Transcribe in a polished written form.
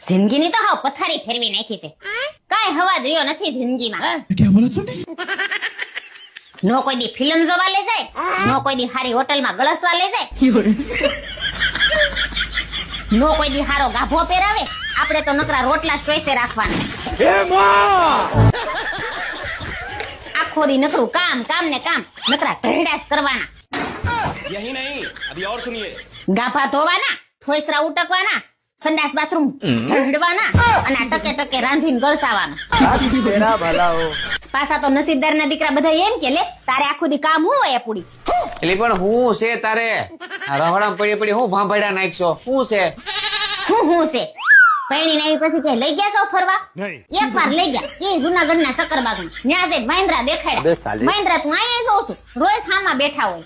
જિંદગીની તો હાવ પથારી ફેરવી નાખી છે. કાંઈ હવા જોયો નથી જિંદગીમાં. નો કોઈ દી ફિલ્મ જોવા લઈ જાય, નો કોઈ દી હારી હોટલમાં ગળસવા લઈ જાય, નો કોઈ દી હારો ગાભો પહેરાવે. આપણે તો નકરા રોટલા ચોઈસે રાખવાના. આખો દી નકરું કામ કામ ને કામ, નકરા ઢેડાસ કરવાના. यही नहीं अभी और सुनिए ગાભા ધોવાના, ઠોઈસરા ઉટકવાના, સંડાસ બાથરૂમ ઢળવાના અને આ ટકે ટકે રાંધીને ગળસાવાના. પાછા તો નસીબદારના દીકરા બધા એમ કે લે તારે આખું દી કામ હું હોય પૂડી. એટલે પણ હું છે તારે રહોડામાં પડી પડી હું ભાંભળ્યા નાખશો શું છે? હું છે પૈણી આવી પછી કે લઈ ગયા છો ફરવા? એક વાર લઈ ગયા, એ જુનાગઢના સકરબાગમાં. ન્યા જઈને મહેન્દ્રા દેખાડ્યા. મહેન્દ્રા તું અહીંયા જોઉં છું, રોજ ખામાં બેઠા હોય.